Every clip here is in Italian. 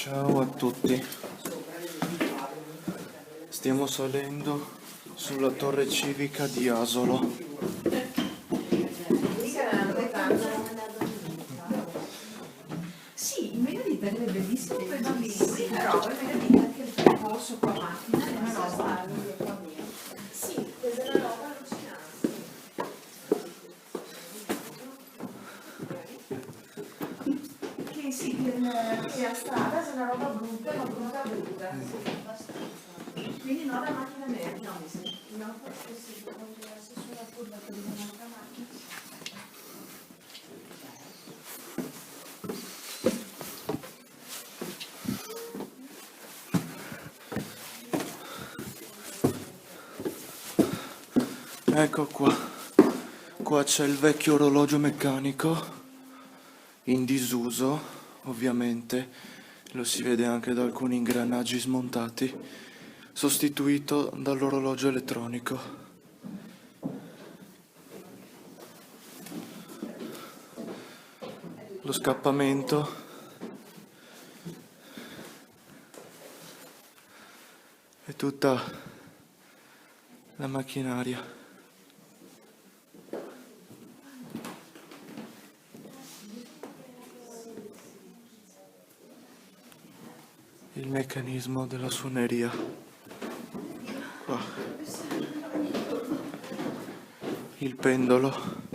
Ciao a tutti, stiamo salendo sulla torre civica di Asolo. Sì, il Megadita è bellissimo per i bambini, però il Megadita anche il percorso con la macchina è una roba. Sì, questa è una roba allucinante. Che sì, che a strada c'è una roba brutta, ma brutta brutta. Quindi non la macchina merda. No, forse sì, può girarsi sulla curva per un'altra macchina. Ecco qua c'è il vecchio orologio meccanico, in disuso ovviamente, lo si vede anche da alcuni ingranaggi smontati, sostituito dall'orologio elettronico. Lo scappamento e tutta la macchinaria. Il meccanismo della suoneria. Qua. Il pendolo.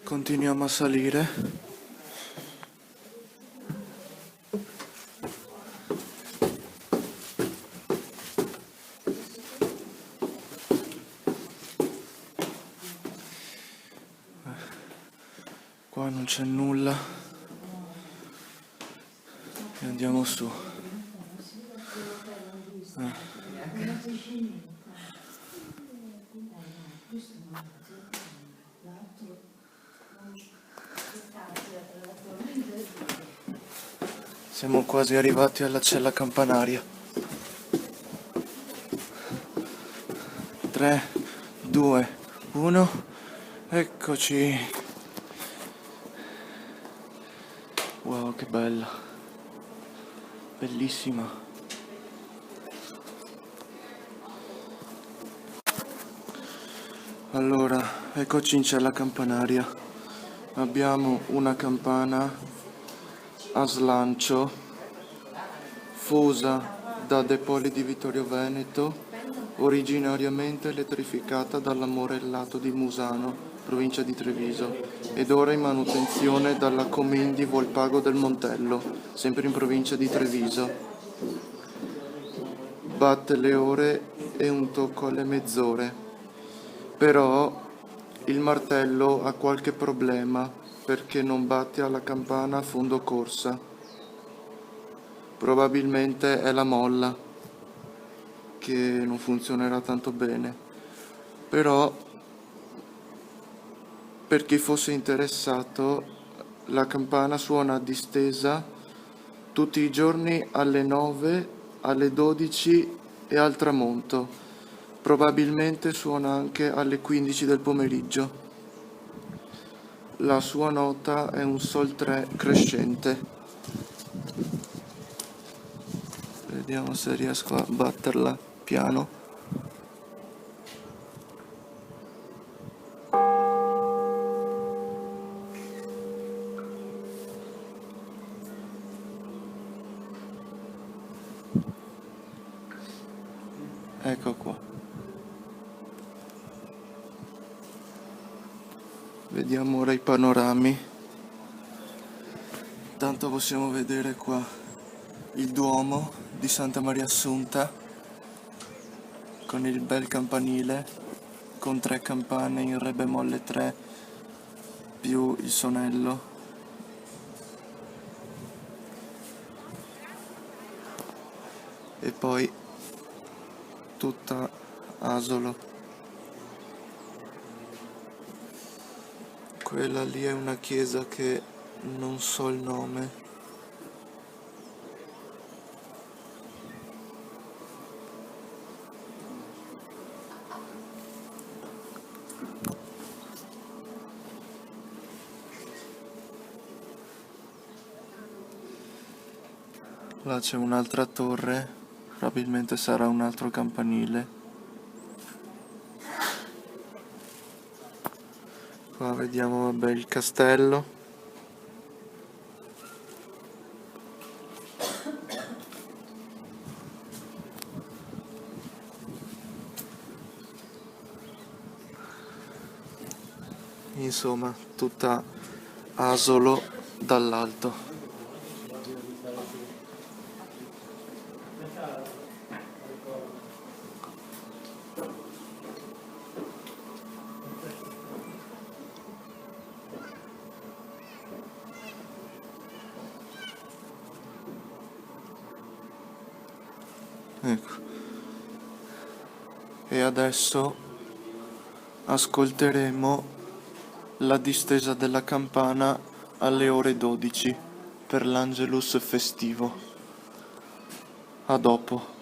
Continuiamo a salire. Qua non c'è nulla. E andiamo su. Siamo quasi arrivati alla cella campanaria. 3, 2, 1, eccoci. Wow, che bella. Bellissima. Allora, eccoci in cella campanaria. Abbiamo una campana a slancio fusa da De Poli di Vittorio Veneto, originariamente elettrificata dall'Amorellato di Musano, provincia di Treviso, ed ora in manutenzione dalla Comindi Volpago del Montello, sempre in provincia di Treviso. Batte le ore e un tocco alle mezz'ore, però il martello ha qualche problema perché non batte alla campana a fondo corsa. Probabilmente è la molla che non funzionerà tanto bene, però per chi fosse interessato la campana suona a distesa tutti i giorni alle 9, alle 12 e al tramonto. Probabilmente suona anche alle 15 del pomeriggio. La sua nota è un sol 3 crescente. Vediamo se riesco a batterla piano. Ecco qua. Vediamo ora i panorami. Intanto possiamo vedere qua il Duomo di Santa Maria Assunta con il bel campanile con 3 campane in re bemolle 3 più il sonello. E poi tutta Asolo. Quella lì è una chiesa che non so il nome. Là c'è un'altra torre, probabilmente sarà un altro campanile. Qua vediamo, vabbè, il castello. Insomma, tutta Asolo dall'alto. Ecco. E adesso ascolteremo la distesa della campana alle ore 12 per l'Angelus festivo. A dopo.